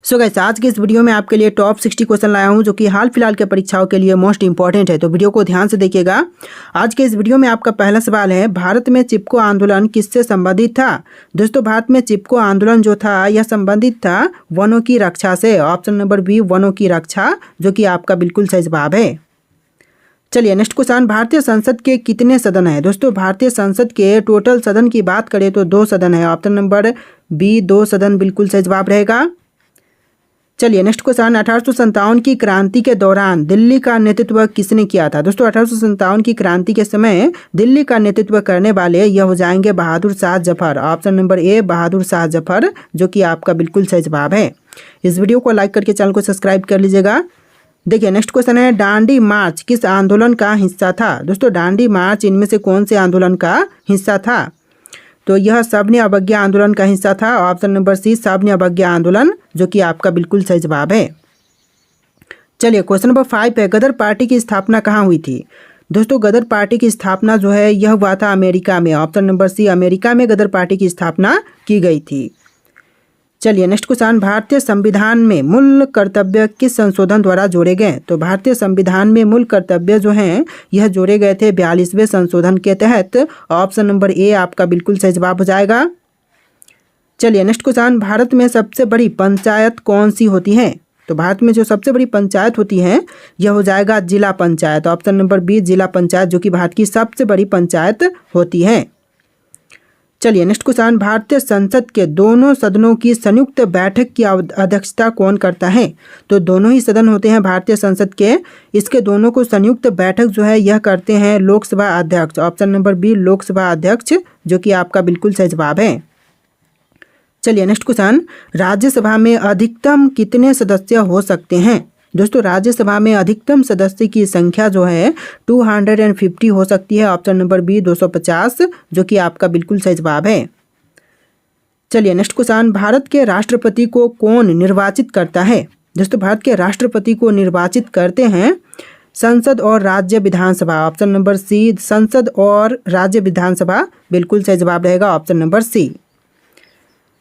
So guys, आज के इस वीडियो में आपके लिए टॉप 60 क्वेश्चन लाया हूं जो कि हाल फिलहाल के परीक्षाओं के लिए मोस्ट इंपॉर्टेंट है। तो वीडियो को ध्यान से देखिएगा। आज के इस वीडियो में आपका पहला सवाल है, भारत में चिपको आंदोलन किससे संबंधित था। दोस्तों, भारत में चिपको आंदोलन जो था यह संबंधित था वनों की रक्षा से। ऑप्शन नंबर बी, वनों की रक्षा, जो कि आपका बिल्कुल सही जवाब है। चलिए नेक्स्ट क्वेश्चन, भारतीय संसद के कितने सदन है। दोस्तों, भारतीय संसद के टोटल सदन की बात करें तो 2 सदन है। ऑप्शन नंबर बी, 2 सदन बिल्कुल सही जवाब रहेगा। चलिए नेक्स्ट क्वेश्चन, 1857 की क्रांति के दौरान दिल्ली का नेतृत्व किसने किया था। दोस्तों, 1857 की क्रांति के समय दिल्ली का नेतृत्व करने वाले यह हो जाएंगे Bahadur Shah Zafar. Option number A, Bahadur Shah Zafar, जो कि आपका बिल्कुल सही जवाब है। इस वीडियो को लाइक करके चैनल को सब्सक्राइब कर लीजिएगा। देखिए नेक्स्ट क्वेश्चन है, दांडी मार्च किस आंदोलन का हिस्सा था। दोस्तों, दांडी मार्च इनमें से कौन से आंदोलन का हिस्सा था। तो यह सविनय अवज्ञा आंदोलन का हिस्सा था। ऑप्शन नंबर सी, सविनय अवज्ञा आंदोलन, जो कि आपका बिल्कुल सही जवाब है। चलिए क्वेश्चन नंबर 5 है, गदर पार्टी की स्थापना कहाँ हुई थी। दोस्तों, गदर पार्टी की स्थापना जो है यह हुआ था अमेरिका में। ऑप्शन नंबर सी, अमेरिका में गदर पार्टी की स्थापना की गई थी। चलिए नेक्स्ट क्वेश्चन, भारतीय संविधान में मूल कर्तव्य किस संशोधन द्वारा जोड़े गए। तो भारतीय संविधान में मूल कर्तव्य जो हैं यह जोड़े गए थे 42वें संशोधन के तहत। ऑप्शन नंबर ए आपका बिल्कुल सही जवाब हो जाएगा। चलिए नेक्स्ट क्वेश्चन, भारत में सबसे बड़ी पंचायत कौन सी होती है। तो भारत में जो सबसे बड़ी पंचायत होती है यह हो जाएगा जिला पंचायत। ऑप्शन नंबर बी, जिला पंचायत, जो कि भारत की सबसे बड़ी पंचायत होती है। चलिए नेक्स्ट क्वेश्चन, भारतीय संसद के दोनों सदनों की संयुक्त बैठक की अध्यक्षता कौन करता है। तो दोनों ही सदन होते हैं भारतीय संसद के, इसके दोनों को संयुक्त बैठक जो है यह करते हैं लोकसभा अध्यक्ष। ऑप्शन नंबर बी, लोकसभा अध्यक्ष, जो कि आपका बिल्कुल सही जवाब है। चलिए नेक्स्ट क्वेश्चन, राज्यसभा में अधिकतम कितने सदस्य हो सकते हैं। दोस्तों, राज्यसभा में अधिकतम सदस्य की संख्या जो है 250 हो सकती है। ऑप्शन नंबर बी, 250, जो कि आपका बिल्कुल सही जवाब है। चलिए नेक्स्ट क्वेश्चन, भारत के राष्ट्रपति को कौन निर्वाचित करता है। दोस्तों, भारत के राष्ट्रपति को निर्वाचित करते हैं संसद और राज्य विधानसभा। ऑप्शन नंबर सी, संसद और राज्य विधानसभा, बिल्कुल सही जवाब रहेगा ऑप्शन नंबर सी।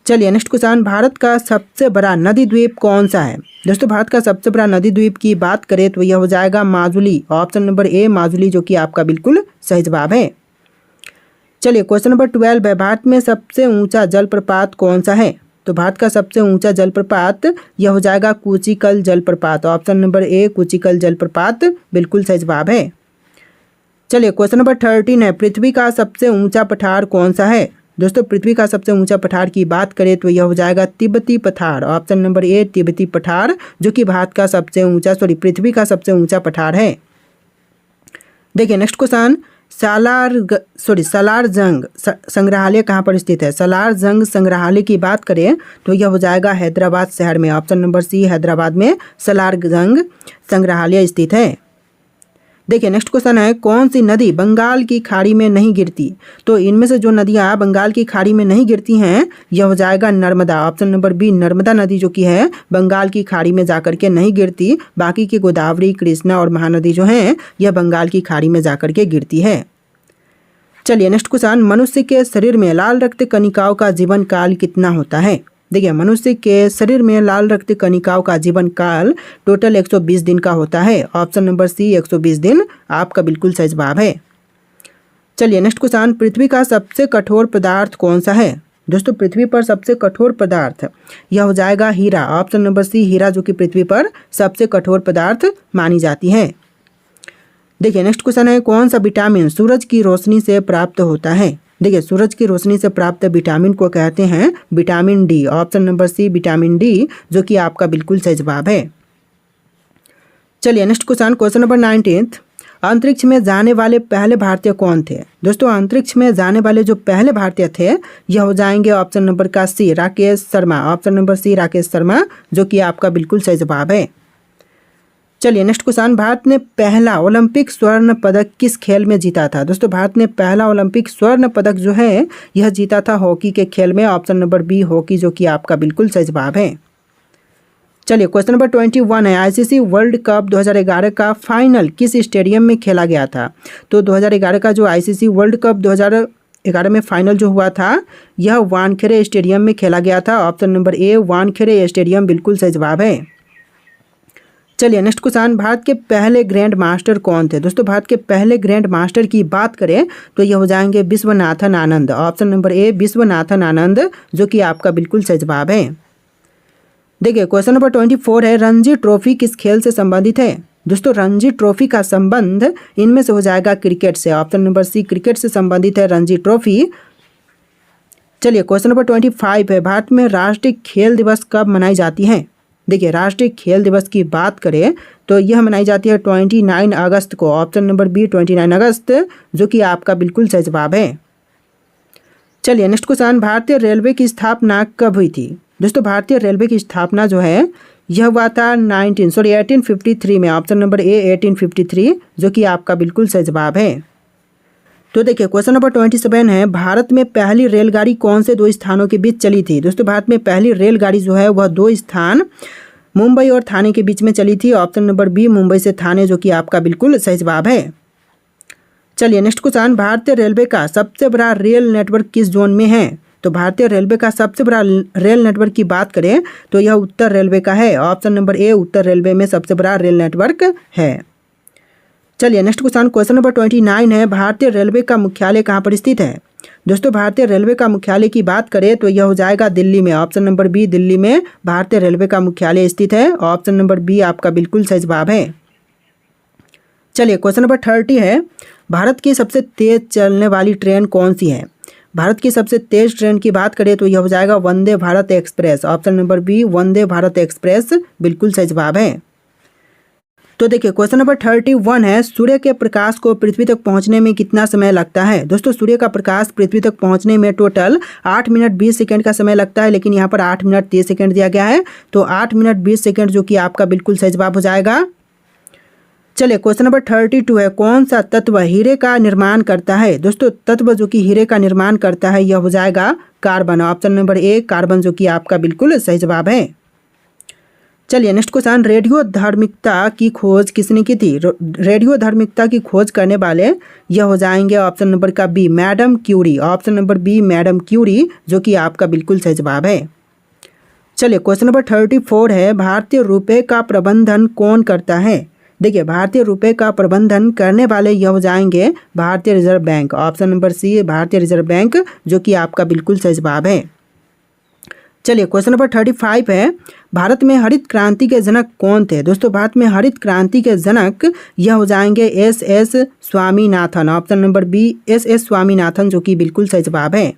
चलिए नेक्स्ट क्वेश्चन, भारत का सबसे बड़ा नदी द्वीप कौन सा है। दोस्तों, भारत का सबसे बड़ा नदी द्वीप की बात करें तो यह हो जाएगा माजुली। ऑप्शन नंबर ए, माजुली, जो कि आपका बिल्कुल सही जवाब है। चलिए क्वेश्चन नंबर 12 है, भारत में सबसे ऊंचा जलप्रपात कौन सा है। तो भारत का सबसे ऊंचा जलप्रपात यह हो जाएगा कुचिकल जलप्रपात। ऑप्शन नंबर ए, कुचिकल जलप्रपात, बिल्कुल सही जवाब है। चलिए क्वेश्चन नंबर 13 है, पृथ्वी का सबसे ऊंचा पठार कौन सा है। दोस्तों, पृथ्वी का सबसे ऊंचा पठार की बात करें तो यह हो जाएगा तिब्बती पठार। ऑप्शन नंबर ए, तिब्बती पठार, जो कि भारत का सबसे ऊंचा पृथ्वी का सबसे ऊंचा पठार है। देखिए नेक्स्ट क्वेश्चन, सालार जंग संग्रहालय कहाँ पर स्थित है। सालार जंग संग्रहालय की बात करें तो यह हो जाएगा हैदराबाद शहर में। ऑप्शन नंबर सी, हैदराबाद में सालार जंग संग्रहालय स्थित है। देखिए नेक्स्ट क्वेश्चन है, कौन सी नदी बंगाल की खाड़ी में नहीं गिरती। तो इनमें से जो नदियाँ बंगाल की खाड़ी में नहीं गिरती हैं यह हो जाएगा Narmada. Option number B, Narmada नदी, जो कि है बंगाल की खाड़ी में जाकर के नहीं गिरती। बाकी की गोदावरी, कृष्णा और महानदी जो हैं यह बंगाल की खाड़ी में जाकर के गिरती है। चलिए नेक्स्ट क्वेश्चन, मनुष्य के शरीर में लाल रक्त कणिकाओं का जीवन काल कितना होता है। देखिए, मनुष्य के शरीर में लाल रक्त कणिकाओं का जीवन काल टोटल 120 दिन का होता है। ऑप्शन नंबर सी, 120 दिन, आपका बिल्कुल सही जवाब है। चलिए नेक्स्ट क्वेश्चन, पृथ्वी का सबसे कठोर पदार्थ कौन सा है। दोस्तों, पृथ्वी पर सबसे कठोर पदार्थ यह हो जाएगा हीरा। ऑप्शन नंबर सी, हीरा, जो कि पृथ्वी पर सबसे कठोर पदार्थ मानी जाती है। देखिए नेक्स्ट क्वेश्चन है, कौन सा विटामिन सूरज की रोशनी से प्राप्त होता है। देखिए, सूरज की रोशनी से प्राप्त विटामिन को कहते हैं vitamin D. Option number C, vitamin D, जो कि आपका बिल्कुल सही जवाब है। चलिए नेक्स्ट क्वेश्चन, क्वेश्चन नंबर 19, अंतरिक्ष में जाने वाले पहले भारतीय कौन थे। दोस्तों, अंतरिक्ष में जाने वाले जो पहले भारतीय थे यह हो जाएंगे ऑप्शन नंबर का C, Rakesh Sharma. Option number C, Rakesh Sharma, जो कि आपका बिल्कुल सही जवाब है। चलिए नेक्स्ट क्वेश्चन, भारत ने पहला ओलंपिक स्वर्ण पदक किस खेल में जीता था। दोस्तों, भारत ने पहला ओलंपिक स्वर्ण पदक जो है यह जीता था हॉकी के खेल में। ऑप्शन नंबर बी, हॉकी, जो कि आपका बिल्कुल सही जवाब है। चलिए क्वेश्चन नंबर 21 है, आईसीसी वर्ल्ड कप 2011 का फाइनल किस स्टेडियम में खेला गया था। तो 2011 का जो आईसीसी वर्ल्ड कप 2011 में फाइनल जो हुआ था यह वानखेड़े स्टेडियम में खेला गया था। ऑप्शन नंबर ए वानखेड़े स्टेडियम बिल्कुल सही जवाब है। चलिए नेक्स्ट क्वेश्चन, भारत के पहले ग्रैंड मास्टर कौन थे? दोस्तों भारत के पहले ग्रैंड मास्टर की बात करें तो यह हो जाएंगे विश्वनाथन आनंद। ऑप्शन नंबर ए विश्वनाथन आनंद जो कि आपका बिल्कुल सही जवाब है। देखिए क्वेश्चन नंबर 24 है, रणजी ट्रॉफी किस खेल से संबंधित है? दोस्तों रणजी ट्रॉफी का संबंध इनमें से हो जाएगा क्रिकेट से। ऑप्शन नंबर सी क्रिकेट से संबंधित है रणजी ट्रॉफी। चलिए क्वेश्चन नंबर 25 है, भारत में राष्ट्रीय खेल दिवस कब मनाई जाती है? देखिए राष्ट्रीय खेल दिवस की बात करें तो यह मनाई जाती है 29 अगस्त को। ऑप्शन नंबर बी 29 अगस्त जो कि आपका बिल्कुल सही जवाब है। चलिए नेक्स्ट क्वेश्चन, भारतीय रेलवे की स्थापना कब हुई थी? दोस्तों भारतीय रेलवे की स्थापना जो है यह हुआ था 1853 में। ऑप्शन नंबर ए 1853 जो कि आपका बिल्कुल सही जवाब है। तो देखिए क्वेश्चन नंबर 27 है, भारत में पहली रेलगाड़ी कौन से दो स्थानों के बीच चली थी? दोस्तों भारत में पहली रेलगाड़ी जो है वह दो स्थान मुंबई और थाने के बीच में चली थी। ऑप्शन नंबर बी मुंबई से थाने जो कि आपका बिल्कुल सही जवाब है। चलिए नेक्स्ट क्वेश्चन, भारतीय रेलवे का सबसे बड़ा रेल नेटवर्क किस जोन में है? तो भारतीय रेलवे का सबसे बड़ा रेल नेटवर्क की बात करें तो यह उत्तर रेलवे का है। ऑप्शन नंबर ए उत्तर रेलवे में सबसे बड़ा रेल नेटवर्क है। चलिए नेक्स्ट क्वेश्चन नंबर 29 है, भारतीय रेलवे का मुख्यालय कहाँ पर स्थित है? दोस्तों भारतीय रेलवे का मुख्यालय की बात करें तो यह हो जाएगा दिल्ली में। ऑप्शन नंबर बी दिल्ली में भारतीय रेलवे का मुख्यालय स्थित है। ऑप्शन नंबर बी आपका बिल्कुल सही जवाब है। चलिए क्वेश्चन नंबर 30 है, भारत की सबसे तेज चलने वाली ट्रेन कौन सी है? भारत की सबसे तेज ट्रेन की बात करें तो यह हो जाएगा Vande Bharat express. Option number B Vande Bharat express बिल्कुल सही जवाब है। तो देखिए क्वेश्चन नंबर 31 है, सूर्य के प्रकाश को पृथ्वी तक पहुंचने में कितना समय लगता है? दोस्तों सूर्य का प्रकाश पृथ्वी तक पहुंचने में टोटल 8 मिनट 20 सेकंड का समय लगता है, लेकिन यहाँ पर 8 मिनट 30 सेकंड दिया गया है। तो 8 मिनट 20 सेकंड जो कि आपका बिल्कुल सही जवाब हो जाएगा। चलिए क्वेश्चन नंबर 32 है, कौन सा तत्व हीरे का निर्माण करता है? दोस्तों तत्व जो कि हीरे का निर्माण करता है यह हो जाएगा कार्बन। ऑप्शन नंबर ए कार्बन जो कि आपका बिल्कुल सही जवाब है। चलिए नेक्स्ट क्वेश्चन, रेडियो धार्मिकता की खोज किसने की थी? रेडियो धार्मिकता की खोज करने वाले यह हो जाएंगे ऑप्शन नंबर का B madam Curie. Option number B madam Curie जो कि आपका बिल्कुल सही जवाब है। चलिए क्वेश्चन नंबर 34 है, भारतीय रुपये का प्रबंधन कौन करता है? देखिए भारतीय रुपये का प्रबंधन करने वाले यह हो जाएंगे Bharatiya Reserve Bank. Option number C Bharatiya Reserve bank जो कि आपका बिल्कुल सही जवाब है। चलिए क्वेश्चन नंबर 35 है, भारत में हरित क्रांति के जनक कौन थे? दोस्तों भारत में हरित क्रांति के जनक यह हो जाएंगे S Swaminathan. Option number B S Swaminathan जो कि बिल्कुल सही जवाब है।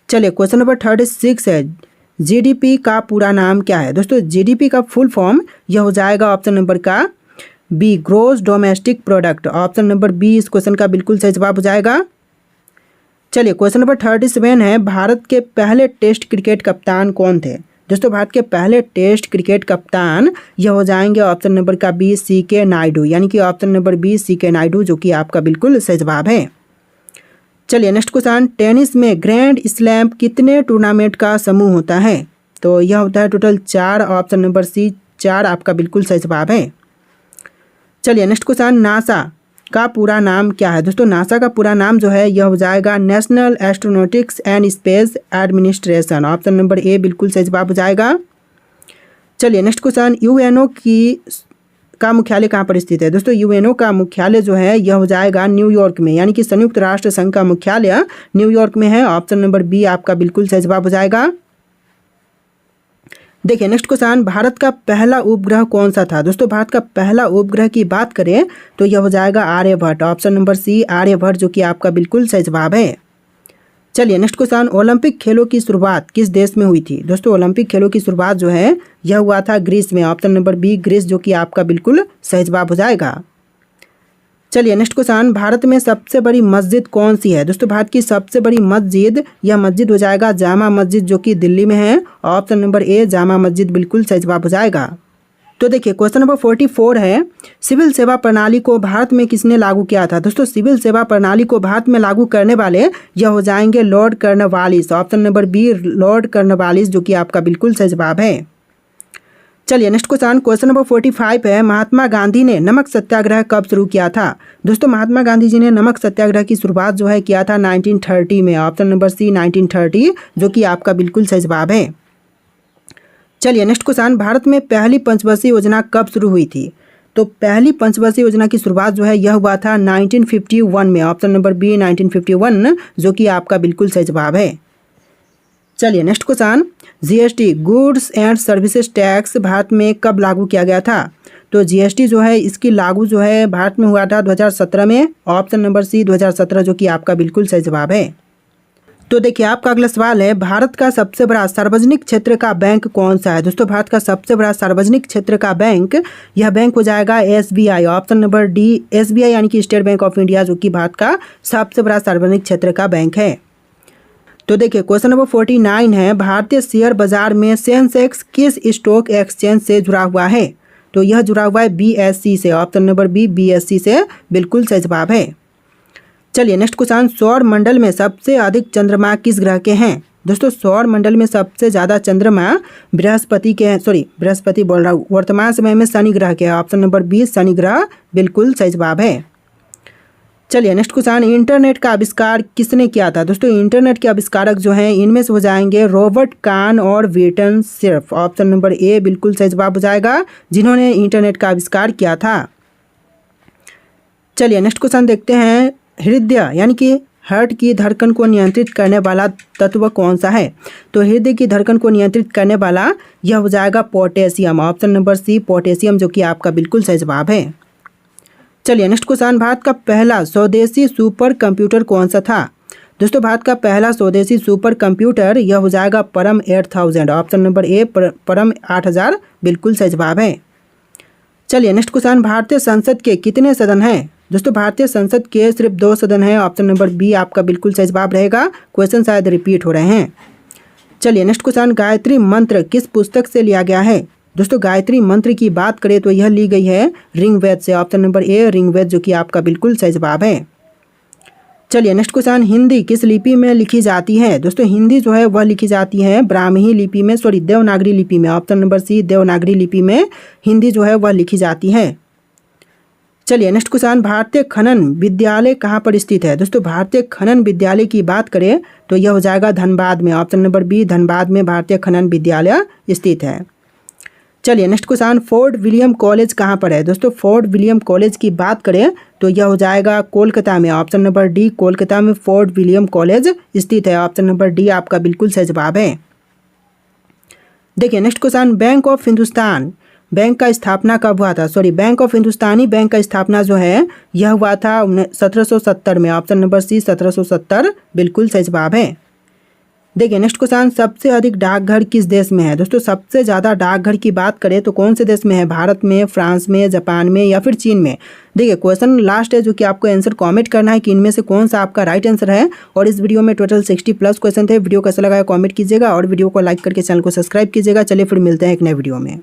चलिए क्वेश्चन नंबर 36 है, जीडीपी का पूरा नाम क्या है? दोस्तों जीडीपी का फुल फॉर्म यह हो जाएगा ऑप्शन नंबर का B gross domestic product. Option number B इस क्वेश्चन का बिल्कुल सही जवाब हो जाएगा। चलिए क्वेश्चन नंबर 37 है, भारत के पहले टेस्ट क्रिकेट कप्तान कौन थे? दोस्तों भारत के पहले टेस्ट क्रिकेट कप्तान यह हो जाएंगे ऑप्शन नंबर का बी सीके नायडू, यानी कि option number B C K Naidu जो कि आपका बिल्कुल सही जवाब है। चलिए नेक्स्ट क्वेश्चन, टेनिस में ग्रैंड स्लैम कितने टूर्नामेंट का समूह होता है? तो यह होता है टोटल 4। ऑप्शन नंबर सी 4 आपका बिल्कुल सही जवाब है। चलिए नेक्स्ट क्वेश्चन, नासा का पूरा नाम क्या है? दोस्तों नासा का पूरा नाम जो है यह हो जाएगा national astronautics and space administration. Option number ए बिल्कुल सही जवाब हो जाएगा। चलिए नेक्स्ट क्वेश्चन, यूएनओ का मुख्यालय कहाँ पर स्थित है? दोस्तों यूएनओ का मुख्यालय जो है यह हो जाएगा न्यूयॉर्क में, यानी कि संयुक्त राष्ट्र संघ का मुख्यालय न्यूयॉर्क में है। ऑप्शन नंबर बी आपका बिल्कुल सही जवाब हो जाएगा। देखिए नेक्स्ट क्वेश्चन, भारत का पहला उपग्रह कौन सा था? दोस्तों भारत का पहला उपग्रह की बात करें तो यह हो जाएगा Aryabhata. Option number C Aryabhata जो कि आपका बिल्कुल सही जवाब है। चलिए नेक्स्ट क्वेश्चन, ओलंपिक खेलों की शुरुआत किस देश में हुई थी? दोस्तों ओलंपिक खेलों की शुरुआत जो है यह हुआ था ग्रीस में। ऑप्शन नंबर बी ग्रीस जो कि आपका बिल्कुल सही जवाब हो जाएगा। चलिए नेक्स्ट क्वेश्चन, भारत में सबसे बड़ी मस्जिद कौन सी है? दोस्तों भारत की सबसे बड़ी मस्जिद यह मस्जिद हो जाएगा जामा मस्जिद जो कि दिल्ली में है। ऑप्शन नंबर ए जामा मस्जिद बिल्कुल सही जवाब हो जाएगा। तो देखिए क्वेश्चन नंबर 44 है, सिविल सेवा प्रणाली को भारत में किसने लागू किया था? दोस्तों सिविल सेवा प्रणाली को भारत में लागू करने वाले यह हो जाएंगे Lord Cornwallis. Option number B Lord Cornwallis जो कि आपका बिल्कुल सही जवाब है। चलिए नेक्स्ट क्वेश्चन नंबर 45 है, महात्मा गांधी ने नमक सत्याग्रह कब शुरू किया था? दोस्तों महात्मा गांधी जी ने नमक सत्याग्रह की शुरुआत जो है किया था 1930 में, ऑप्शन नंबर सी 1930, जो कि आपका बिल्कुल सही जवाब है। चलिए नेक्स्ट क्वेश्चन, भारत में पहली पंचवर्षीय योजना कब शुरू हुई थी? तो पहली पंचवर्षीय योजना की शुरुआत जो है यह हुआ था 1951 में, ऑप्शन नंबर बी 1951, जो कि आपका बिल्कुल सही जवाब है। चलिए next question, GST goods and services tax Bharat में कब लागू किया गया था? तो जीएसटी जो है इसकी लागू जो है भारत में हुआ था 2017 में, ऑप्शन नंबर सी 2017, जो कि आपका बिल्कुल सही जवाब है। तो देखिए आपका अगला सवाल है, भारत का सबसे बड़ा सार्वजनिक क्षेत्र का बैंक कौन सा है? दोस्तों भारत का सबसे बड़ा सार्वजनिक क्षेत्र का बैंक, यह बैंक हो जाएगा SBI, option number D SBI, यानी कि स्टेट बैंक ऑफ इंडिया, जो कि भारत का सबसे बड़ा सार्वजनिक क्षेत्र का बैंक है। तो देखिए क्वेश्चन नंबर 49 है, भारतीय शेयर बाजार में सेंसेक्स किस स्टॉक एक्सचेंज से जुड़ा हुआ है? तो यह जुड़ा हुआ है बीएससी से, ऑप्शन नंबर बी बीएससी से, बिल्कुल सही जवाब है। चलिए नेक्स्ट क्वेश्चन, सौर मंडल में सबसे अधिक चंद्रमा किस ग्रह के हैं? दोस्तों सौर मंडल में सबसे ज़्यादा चंद्रमा बृहस्पति के हैं, बृहस्पति बोल रहा हूँ, वर्तमान समय में शनि ग्रह के हैं, ऑप्शन नंबर बी शनि ग्रह, बिल्कुल सही जवाब है। चलिए नेक्स्ट क्वेश्चन, इंटरनेट का आविष्कार किसने किया था? दोस्तों इंटरनेट के आविष्कारक जो हैं इनमें से हो जाएंगे रॉबर्ट कान और वेटन सिर्फ, ऑप्शन नंबर ए बिल्कुल सही जवाब हो जाएगा, जिन्होंने इंटरनेट का आविष्कार किया था। चलिए नेक्स्ट क्वेश्चन देखते हैं, हृदय यानी कि हार्ट की धड़कन को नियंत्रित करने वाला तत्व कौन सा है? तो हृदय की धड़कन को नियंत्रित करने वाला यह हो जाएगा potassium, option number C potassium, जो कि आपका बिल्कुल सही जवाब है। चलिए नेक्स्ट क्वेश्चन, भारत का पहला स्वदेशी सुपर कंप्यूटर कौन सा था? दोस्तों भारत का पहला स्वदेशी सुपर कंप्यूटर यह हो जाएगा परम 8000, ऑप्शन नंबर ए परम 8000, बिल्कुल सही जवाब है। चलिए नेक्स्ट क्वेश्चन, भारतीय संसद के कितने सदन हैं? दोस्तों भारतीय संसद के सिर्फ 2 सदन हैं, ऑप्शन नंबर बी आपका बिल्कुल सही जवाब रहेगा, क्वेश्चन शायद रिपीट हो रहे हैं। चलिए नेक्स्ट क्वेश्चन, गायत्री मंत्र किस पुस्तक से लिया गया है? दोस्तों गायत्री मंत्र की बात करें तो यह ली गई है ऋग्वेद से, ऑप्शन नंबर ए ऋग्वेद, जो कि आपका बिल्कुल सही जवाब है। चलिए नेक्स्ट क्वेश्चन, हिंदी किस लिपि में लिखी जाती है? दोस्तों हिंदी जो है वह लिखी जाती है ब्राह्मी लिपि में, देवनागरी लिपि में, ऑप्शन नंबर सी देवनागरी लिपि में हिंदी जो है वह लिखी जाती है। चलिए नेक्स्ट क्वेश्चन, भारतीय खनन विद्यालय कहाँ पर स्थित है? दोस्तों भारतीय खनन विद्यालय की बात करें तो यह हो जाएगा धनबाद में, ऑप्शन नंबर बी धनबाद में भारतीय खनन विद्यालय स्थित है। चलिए next question, fort William college कहाँ पर है? दोस्तों फोर्ट विलियम कॉलेज की बात करें तो यह हो जाएगा कोलकाता में, ऑप्शन नंबर डी कोलकाता में फोर्ट विलियम कॉलेज स्थित है, ऑप्शन नंबर डी आपका बिल्कुल सही जवाब है। देखिए next question, bank of Hindustan bank का स्थापना कब हुआ था? बैंक ऑफ हिंदुस्तानी बैंक का स्थापना जो है यह हुआ था 1770 में, ऑप्शन नंबर सी 1770, बिल्कुल सही जवाब है। देखिए नेक्स्ट क्वेश्चन, सबसे अधिक डाकघर किस देश में है? दोस्तों सबसे ज़्यादा डाकघर की बात करें तो कौन से देश में है? भारत में, फ्रांस में, जापान में या फिर चीन में? देखिए क्वेश्चन लास्ट है, जो कि आपको आंसर कमेंट करना है कि इनमें से कौन सा आपका राइट आंसर है। और इस वीडियो में टोटल 60+ क्वेश्चन थे। वीडियो कैसा लगा कमेंट कीजिएगा और वीडियो को लाइक करके चैनल को सब्सक्राइब कीजिएगा। चलिए फिर मिलते हैं एक नए वीडियो में।